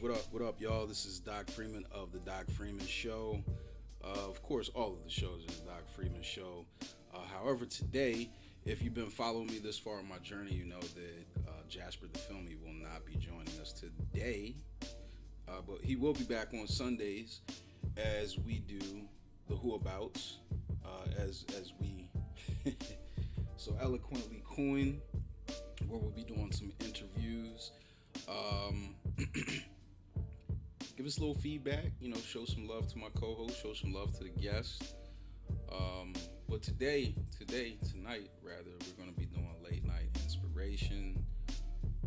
What up, y'all? This is Doc Freeman of the Doc Freeman Show. Of course, all of the shows are the Doc Freeman Show. However, today, if you've been following me this far in my journey, you know that Jasper the Filmy will not be joining us today, but he will be back on Sundays as we do the whoabouts, as we so eloquently coin, where we'll be doing some interviews. Give us a little feedback, show some love to my co-host, show some love to the guests. But tonight, we're going to be doing late night inspiration.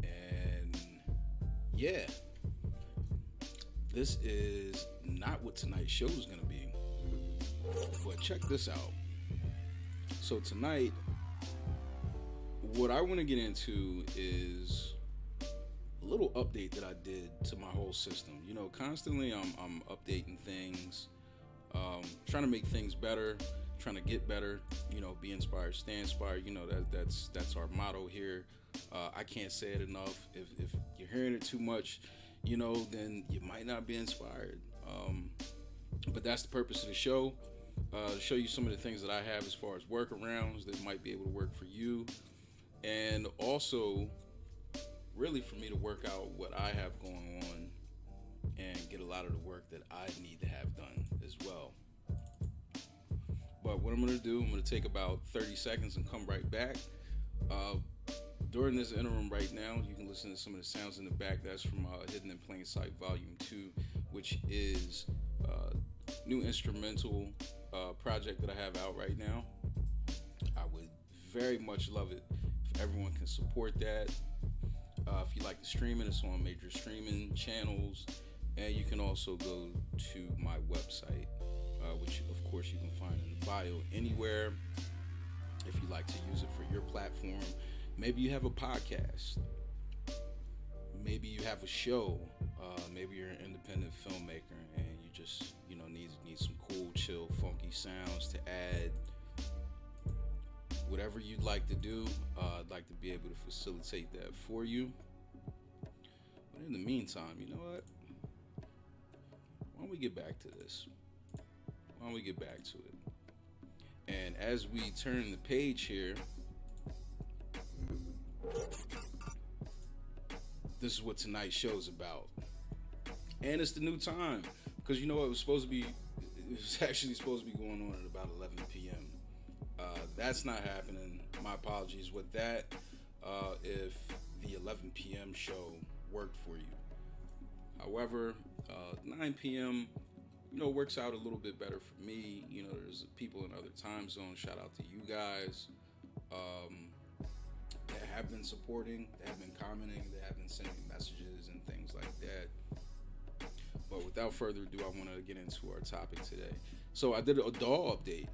And yeah, this is not what tonight's show is going to be. But check this out. So tonight, what I want to get into is a little update that I did to my whole system. Constantly I'm updating things, trying to make things better, trying to get better, be inspired, stay inspired. That's our motto here. I can't say it enough. If you're hearing it too much, then you might not be inspired. But that's the purpose of the show. To show you some of the things that I have as far as workarounds that might be able to work for you. And also, really for me to work out what I have going on and get a lot of the work that I need to have done as well. But what I'm going to do, I'm going to take about 30 seconds and come right back. During this interim right now, you can listen to some of the sounds in the back. That's from Hidden in Plain Sight Volume 2, which is a new instrumental project that I have out right now. I would very much love it if everyone can support that. If you like the streaming, it's on major streaming channels. And you can also go to my website, which of course you can find in the bio anywhere. If you like to use it for your platform, maybe you have a podcast, maybe you have a show, maybe you're an independent filmmaker and you just need some cool, chill, funky sounds to add. Whatever you'd like to do, I'd like to be able to facilitate that for you. But in the meantime, you know what? Why don't we get back to this? Why don't we get back to it? And as we turn the page here, this is what tonight's show is about. And it's the new time. Because it was actually supposed to be going on at about 11 p.m. That's not happening. My apologies with that. If the 11 p.m. show worked for you. However, 9 p.m. Works out a little bit better for me. There's people in other time zones. Shout out to you guys that have been supporting, that have been commenting, that have been sending messages and things like that. But without further ado, I want to get into our topic today. So I did a DAW update.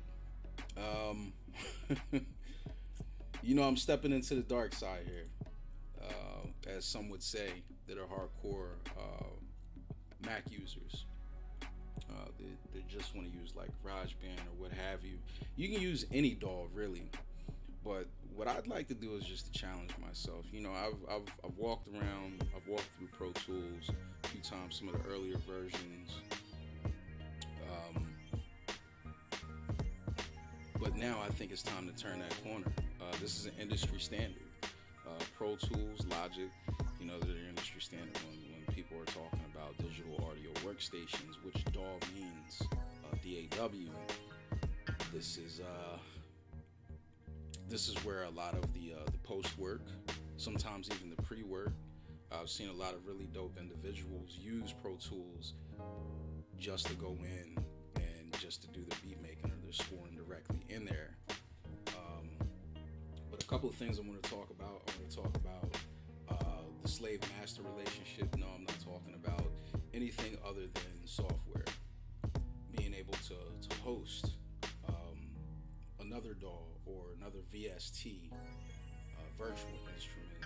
I'm stepping into the dark side here, as some would say that are hardcore Mac users. They just want to use like GarageBand or what have you. You can use any DAW really, but what I'd like to do is just to challenge myself. I've walked around, I've walked through Pro Tools a few times, some of the earlier versions. But now I think it's time to turn that corner. This is an industry standard. Pro Tools, Logic, they're industry standard when people are talking about digital audio workstations, which DAW means, DAW. This is where a lot of the post work, sometimes even the pre-work. I've seen a lot of really dope individuals use Pro Tools just to go in and just to do the beat making, or they're scoring directly in there. But a couple of things I want to talk about. I want to talk about the slave-master relationship. No, I'm not talking about anything other than software. Being able to host another DAW or another VST, virtual instrument,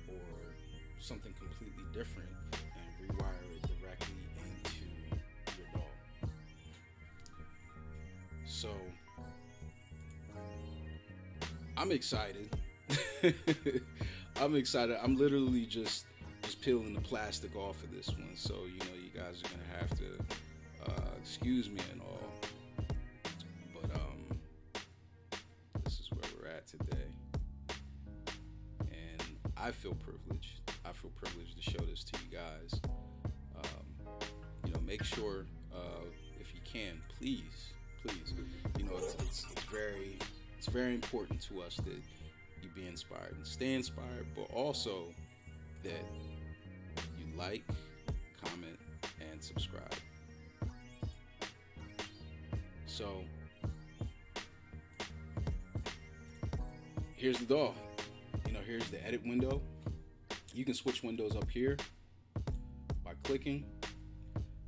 or something completely different, and rewire it directly into your DAW. So I'm excited. I'm excited. I'm literally just peeling the plastic off of this one, so you know you guys are gonna have to excuse me and all. But this is where we're at today, and I feel privileged. I feel privileged to show this to you guys. You know, make sure if you can, please, you know, it's very important to us that you be inspired and stay inspired, but also that you like, comment, and subscribe. So here's the DAW. You know, here's the edit window. You can switch windows up here by clicking.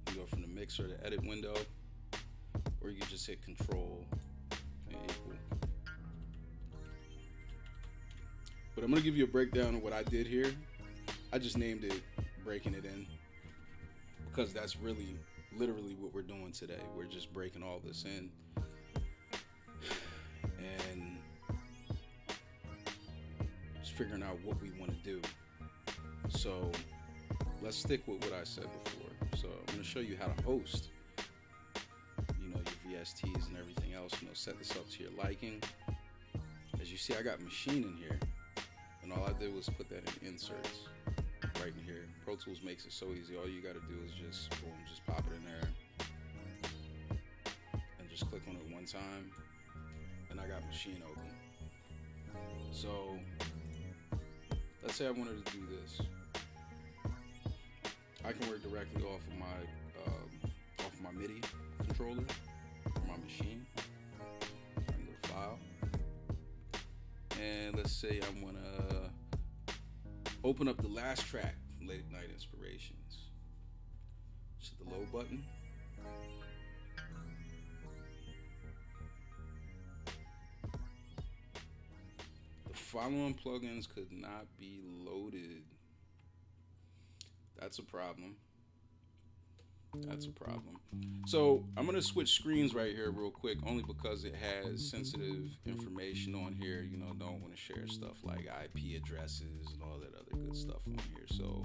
You go from the mixer to edit window, or you can just hit Control and equal. But I'm gonna give you a breakdown of what I did here. I just named it Breaking It In, because that's really literally what we're doing today. We're just breaking all this in, and just figuring out what we want to do. So let's stick with what I said before. So I'm going to show you how to host, you know, your VSTs and everything else. You know, set this up to your liking. As you see, I got machine in here, and all I did was put that in inserts right in here. Pro Tools makes it so easy. All you got to do is just boom, just pop it in there and just click on it one time, and I got machine open. So let's say I wanted to do this. I can work directly off of my MIDI controller or my machine. I can go to File, and let's say I want to open up the last track from Late Night Inspirations. Just hit the load button. The following plugins could not be loaded. That's a problem. So I'm going to switch screens right here real quick, only because it has sensitive information on here. You know, don't want to share stuff like IP addresses and all that other good stuff on here. So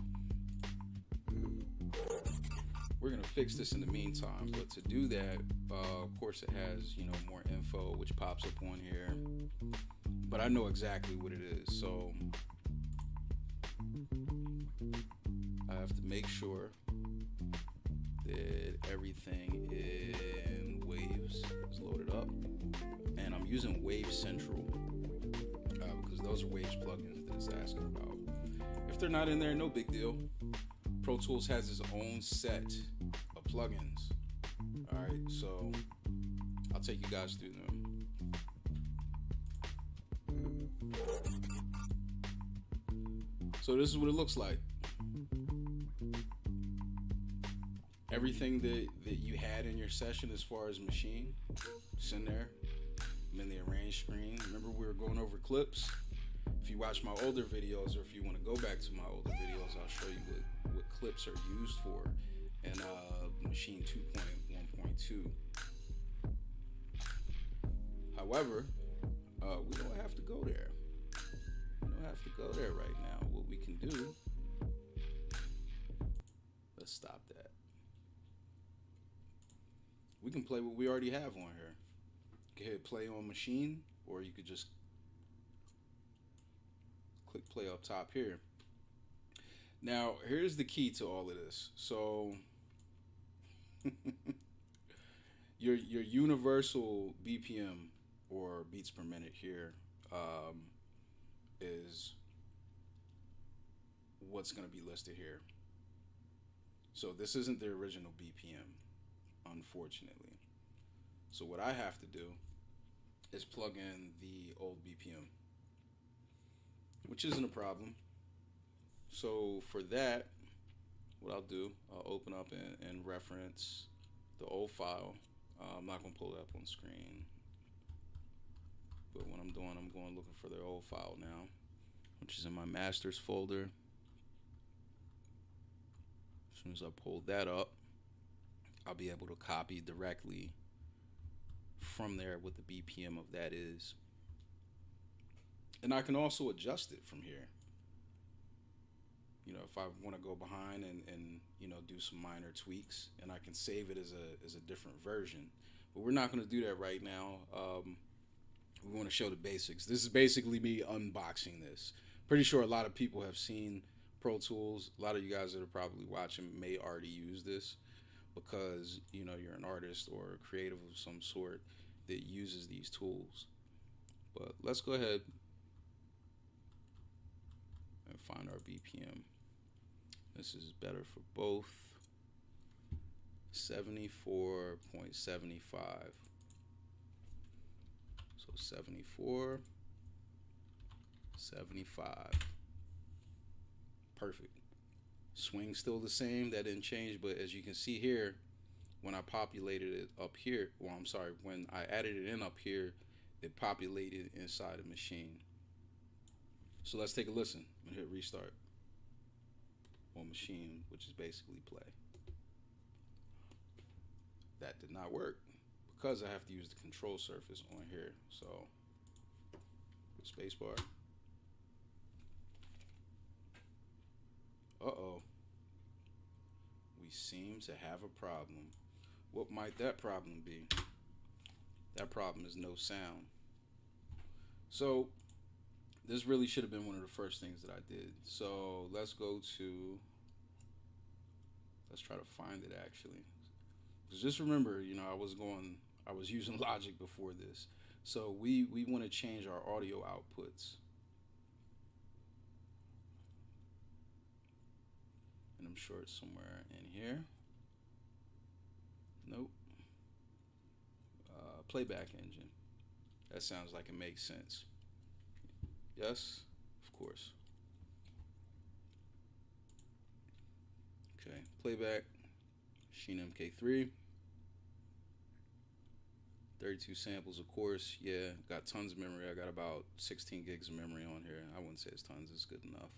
we're going to fix this in the meantime. But to do that, of course, it has, you know, more info, which pops up on here. But I know exactly what it is. So I have to make sure that everything in Waves is loaded up, and I'm using Wave Central because those are Waves plugins that it's asking about. If they're not in there, no big deal. Pro Tools has its own set of plugins. All right, so I'll take you guys through them. So this is what it looks like. Everything that you had in your session as far as machine, it's in there. I'm in the arrange screen. Remember, we were going over clips. If you watch my older videos, or if you want to go back to my older videos, I'll show you what clips are used for in machine 2.1.2. However, we don't have to go there. We don't have to go there right now. What we can do, let's stop that. We can play what we already have on here. You can hit play on machine, or you could just click play up top here. Now, here's the key to all of this. So your universal BPM, or beats per minute here, is what's going to be listed here. So this isn't the original BPM, unfortunately. So what I have to do is plug in the old BPM, which isn't a problem. So for that, what I'll do, I'll open up and reference the old file. I'm not going to pull it up on screen, but what I'm doing, I'm going looking for the old file now, which is in my masters folder. As soon as I pull that up, I'll be able to copy directly from there what the BPM of that is. And I can also adjust it from here. if I want to go behind and do some minor tweaks, and I can save it as a different version. But we're not going to do that right now. We want to show the basics. This is basically me unboxing this. Pretty sure a lot of people have seen Pro Tools. A lot of you guys that are probably watching may already use this because you're an artist or a creative of some sort that uses these tools. But let's go ahead and find our BPM. This is better for both. 74.75. So 74, 75. Perfect. Swing still the same. That didn't change, but as you can see here, when I populated it up here, well, I'm sorry, when I added it in up here, it populated inside the machine. So let's take a listen. I'm gonna hit restart on machine, which is basically play. That did not work because I have to use the control surface on here. So spacebar. Uh-oh. We seem to have a problem. What might that problem be? That problem is no sound. So this really should have been one of the first things that I did. So let's try to find it actually. Just remember, I was using Logic before this. So we want to change our audio outputs. And I'm sure it's somewhere in here. Nope. Playback engine. That sounds like it makes sense. Yes, of course. Okay, playback. Machine MK3. 32 samples, of course. Yeah, got tons of memory. I got about 16 gigs of memory on here. I wouldn't say it's tons, it's good enough.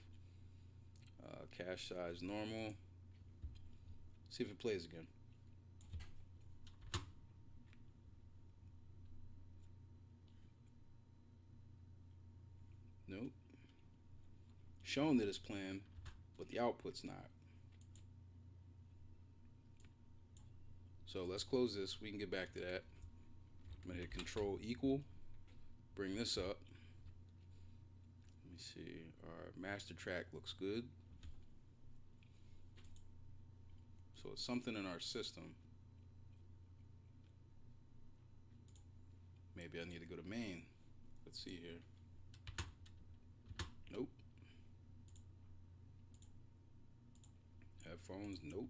Cache size normal. See if it plays again. Nope. Showing that it's playing, but the output's not. So let's close this. We can get back to that. I'm gonna hit Control equal. Bring this up. Let me see. Our master track looks good. So it's something in our system. Maybe I need to go to main. Let's see here. Nope. Headphones, nope.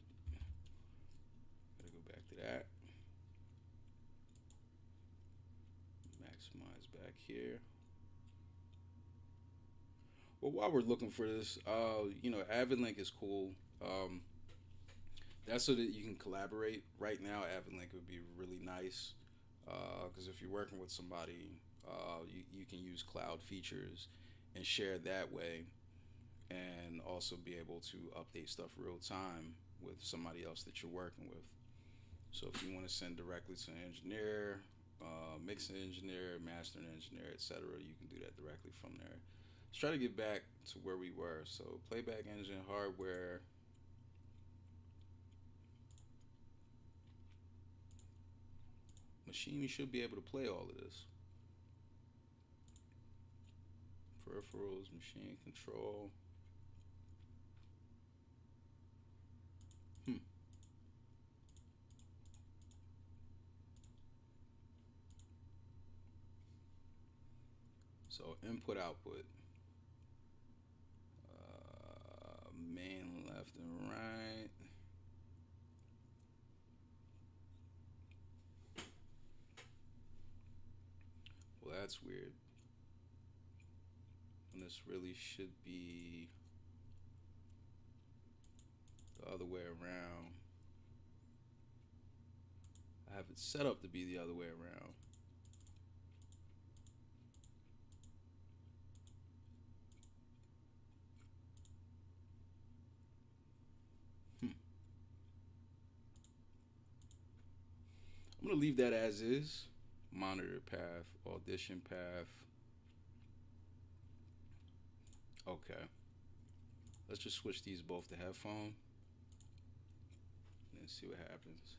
Gotta go back to that. Maximize back here. Well, while we're looking for this, AvidLink is cool. That's so that you can collaborate. Right now, AvidLink would be really nice because if you're working with somebody, you can use cloud features and share that way, and also be able to update stuff real time with somebody else that you're working with. So if you want to send directly to an engineer, mixing engineer, mastering engineer, etc., you can do that directly from there. Let's try to get back to where we were. So playback engine, hardware. Machine should be able to play all of this. Peripherals, machine control. So input output. Main left and right. Well, that's weird. And this really should be the other way around. I have it set up to be the other way around. I'm gonna leave that as is. Monitor path, audition path. Okay. Let's just switch these both to headphone and see what happens.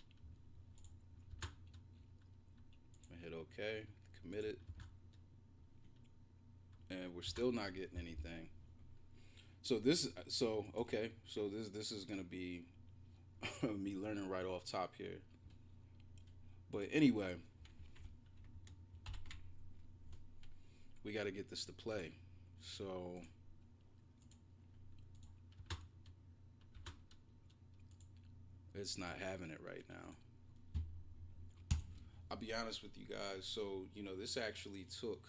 I hit OK, commit it, and we're still not getting anything. So this is gonna be me learning right off top here. But anyway, we got to get this to play. So it's not having it right now. I'll be honest with you guys. So this actually took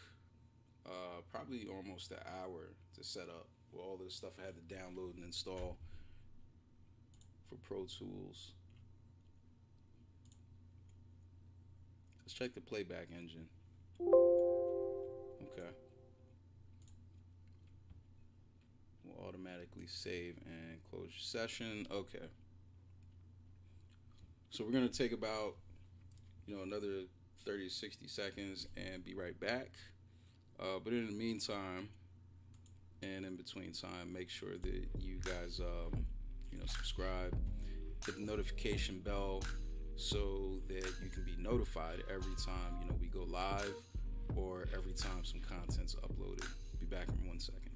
probably almost an hour to set up. With all the stuff I had to download and install for Pro Tools. Let's check the playback engine. Okay. Will automatically save and close your session. Okay. So we're gonna take about another 30 to 60 seconds and be right back. But in the meantime, and in between time, make sure that you guys subscribe, hit the notification bell so that you can be notified every time we go live or every time some content's uploaded. Be back in 1 second.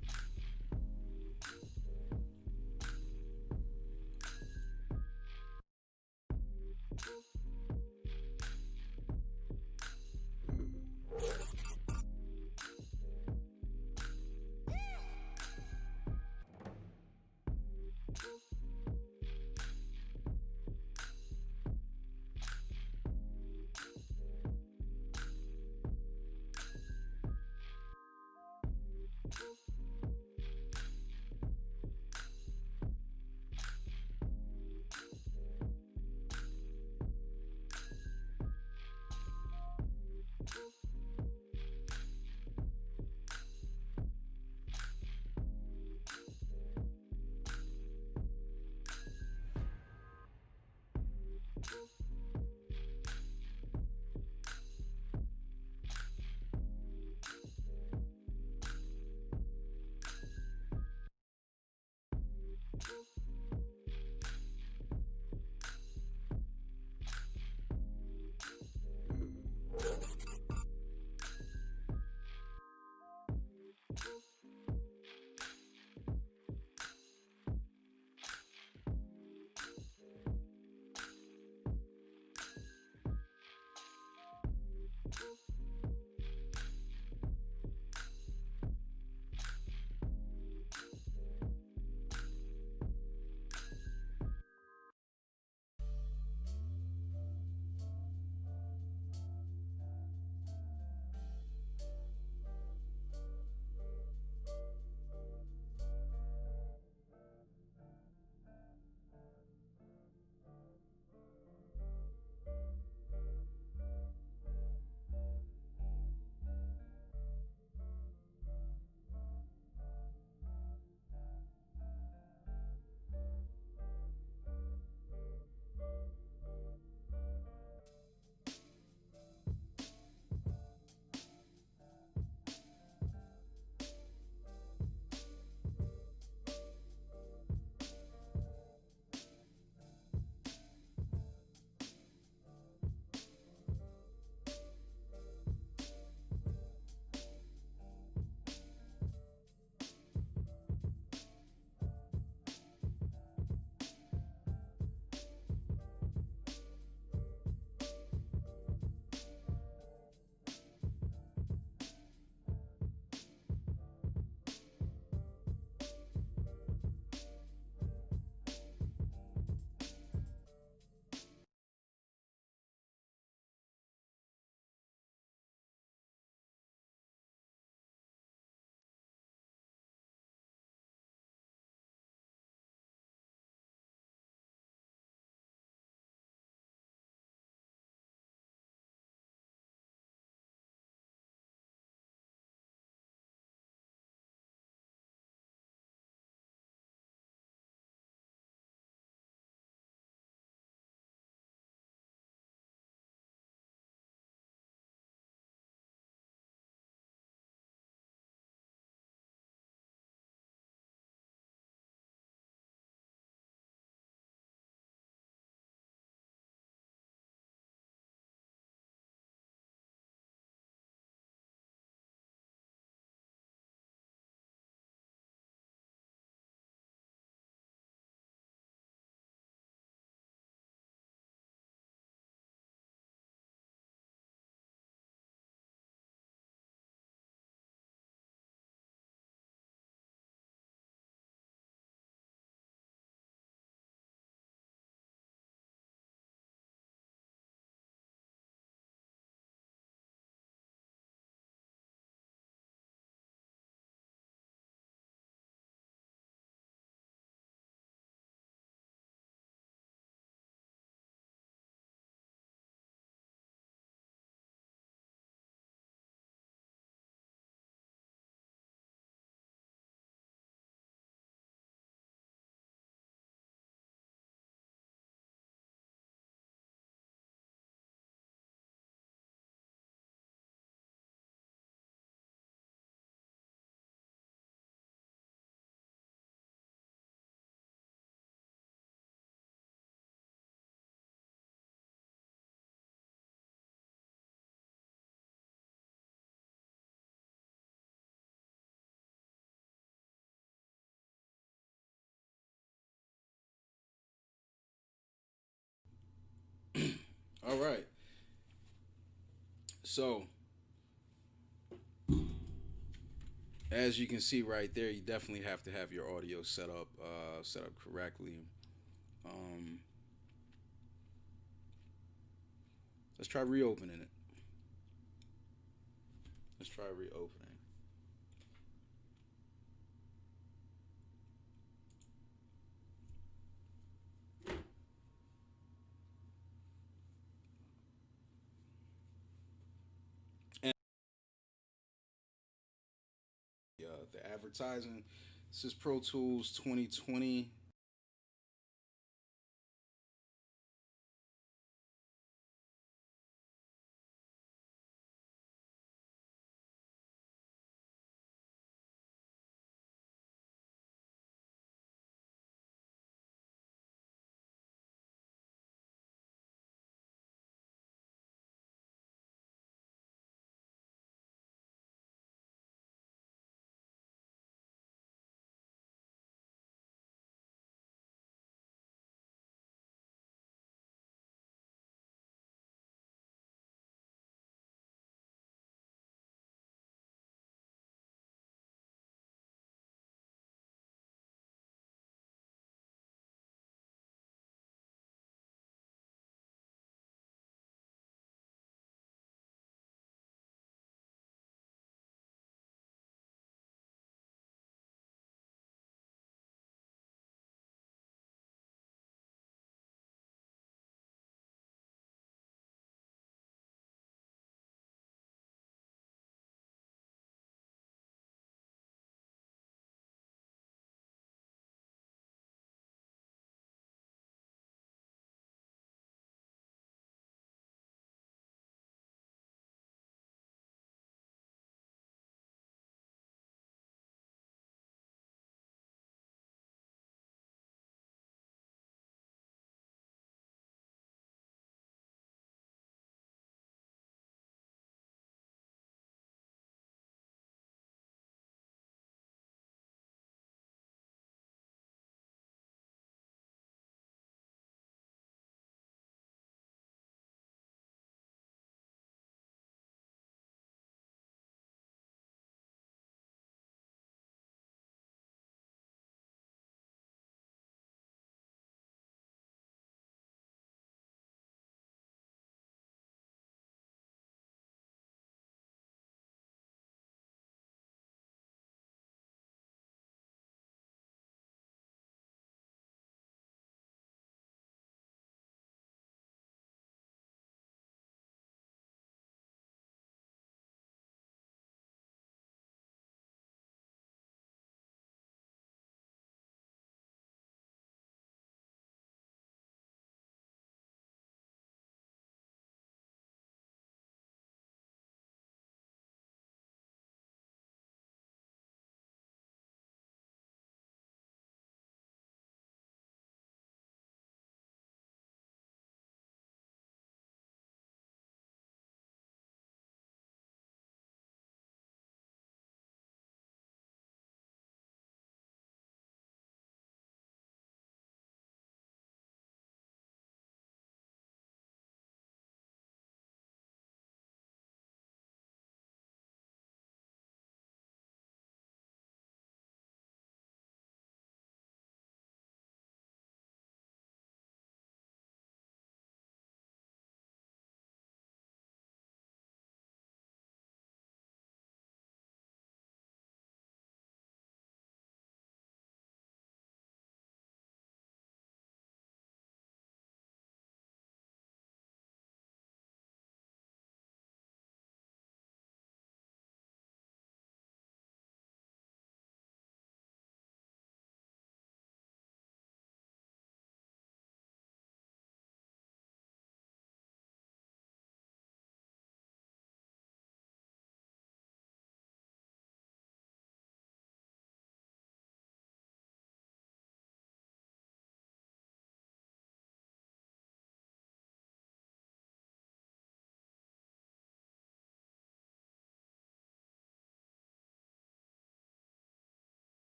All right. So, as you can see right there, you definitely have to have your audio set up correctly. Um, let's try reopening it. Let's try reopening. And the advertising. This is Pro Tools 2020.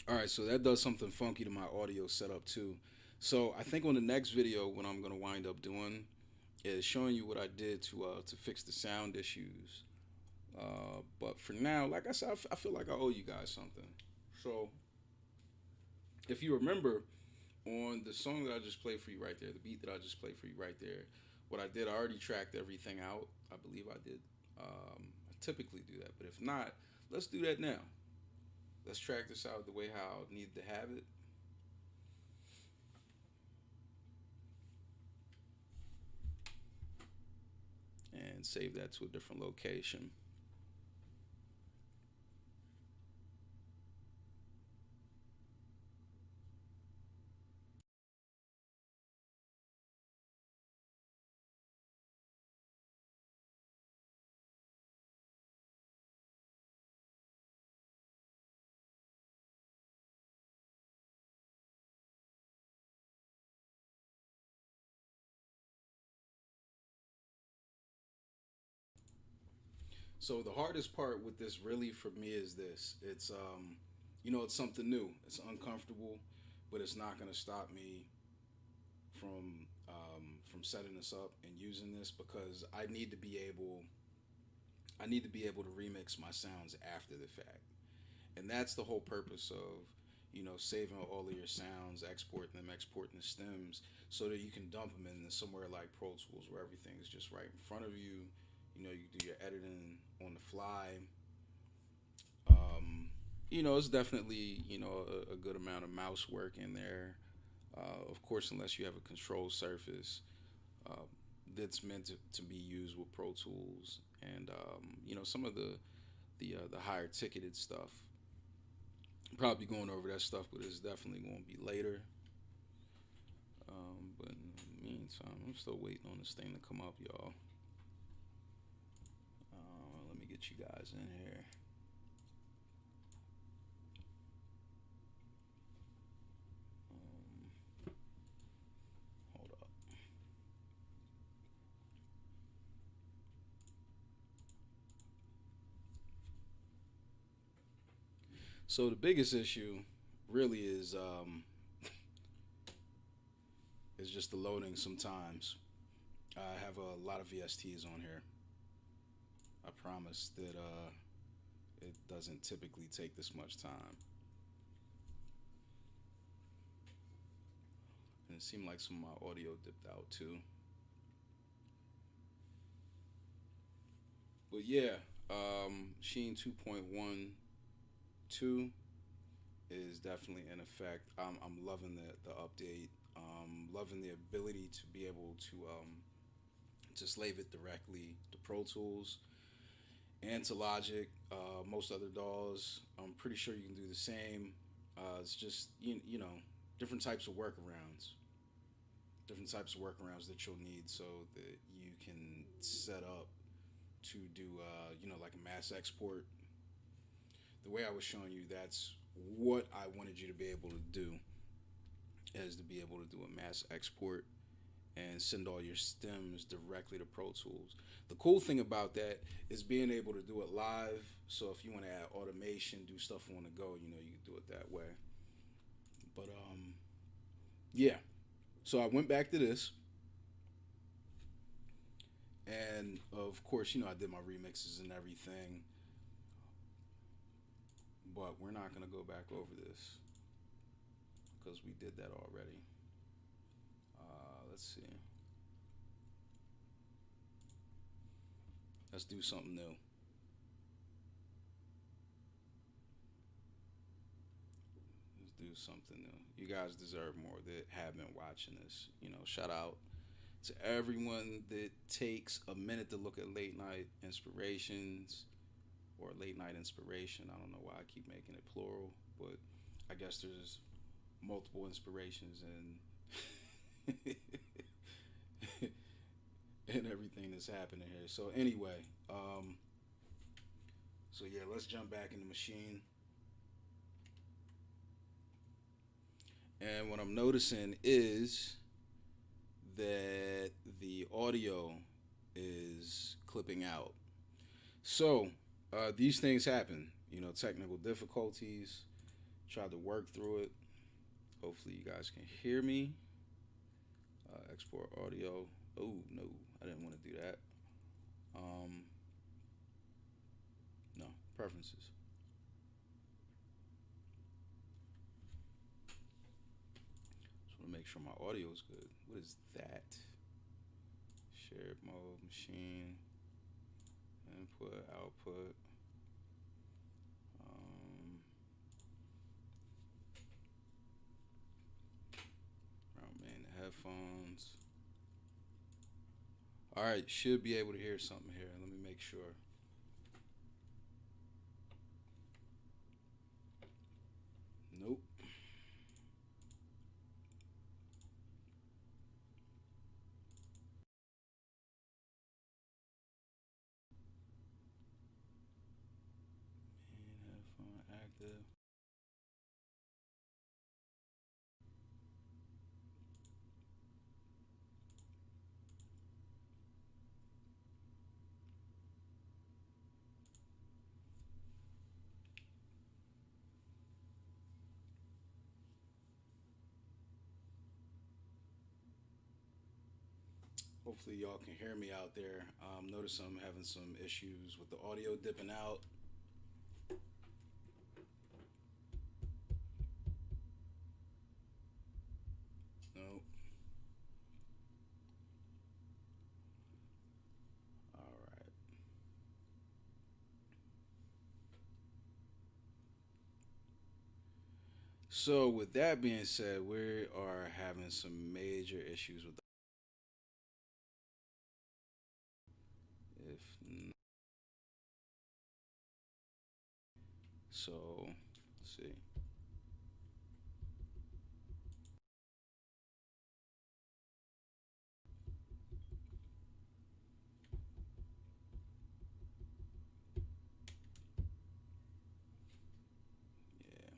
All right, so that does something funky to my audio setup too. So I think on the next video, what I'm gonna wind up doing is showing you what I did to fix the sound issues. But for now, like I said, I feel like I owe you guys something. So if you remember on the song that I just played for you right there, the beat that I just played for you right there, what I did, I already tracked everything out. I believe I did. I typically do that, but if not, let's do that now. Let's track this out the way how I need to have it. And save that to a different location. So the hardest part with this really for me is this. It's something new. It's uncomfortable, but it's not gonna stop me from setting this up and using this because I need to be able to remix my sounds after the fact. And that's the whole purpose of saving all of your sounds, exporting the stems, so that you can dump them in somewhere like Pro Tools where everything is just right in front of you. You do your editing on the fly. It's definitely a good amount of mouse work in there. Of course, unless you have a control surface uh, that's meant to be used with Pro Tools, and some of the higher ticketed stuff. Probably going over that stuff, but it's definitely going to be later. But in the meantime, I'm still waiting on this thing to come up, y'all. Let me get you guys in here. Hold up. So the biggest issue really is just the loading. Sometimes I have a lot of VSTs on here. I promise that it doesn't typically take this much time. And it seemed like some of my audio dipped out too. But yeah, Sheen 2.12 is definitely in effect. I'm loving the update. Loving the ability to be able to slave it directly to Pro Tools and to Logic. Most other DAWs, I'm pretty sure you can do the same. It's just different types of workarounds, that you'll need so that you can set up to do like a mass export. The way I was showing you, that's what I wanted you to be able to do, is to be able to do a mass export and send all your stems directly to Pro Tools. The cool thing about that is being able to do it live. So if you want to add automation, do stuff on the go, you can do it that way. But yeah. So I went back to this, and of course, I did my remixes and everything. But we're not gonna go back over this because we did that already. Let's see. Let's do something new. Let's do something new. You guys deserve more that have been watching this. Shout out to everyone that takes a minute to look at late night inspirations or late night inspiration. I don't know why I keep making it plural, but I guess there's multiple inspirations and and everything that's happening here. So anyway, so yeah, let's jump back in the machine. And what I'm noticing is that the audio is clipping out. So these things happen. Technical difficulties. Tried to work through it. Hopefully, you guys can hear me. Export audio. Oh, no, I didn't want to do that. Um, no, preferences. Just want to make sure my audio is good. What is that? Shared mode, machine, input, output. Um, man, the headphones. All right, should be able to hear something here. Let me make sure. Nope. And headphone active. Hopefully y'all can hear me out there. Notice I'm having some issues with the audio dipping out. Nope. All right. So with that being said, we are having some major issues with. If so, let's see. Yeah.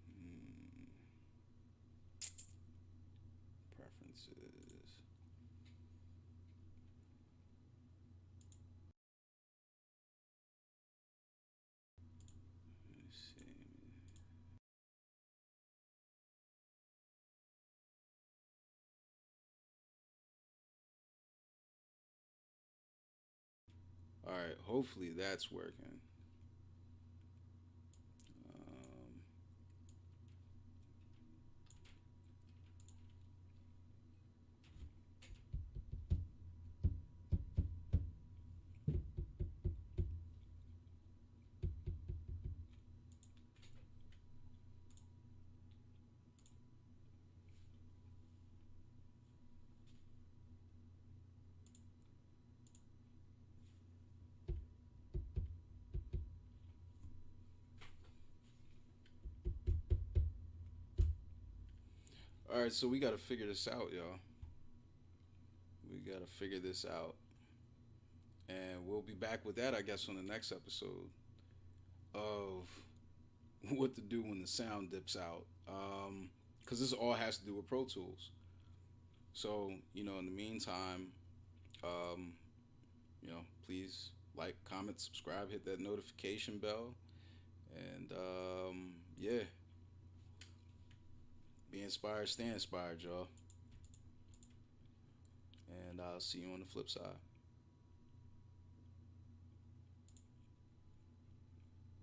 Mm, preferences. Let's see. All right. Hopefully that's working. Um, all right. So we got to figure this out, y'all. We got to figure this out. And we'll be back with that, I guess, on the next episode of what to do when the sound dips out. Because this all has to do with Pro Tools. So, in the meantime, um, please like, comment, subscribe, hit that notification bell. And yeah, be inspired, stay inspired, y'all. And I'll see you on the flip side.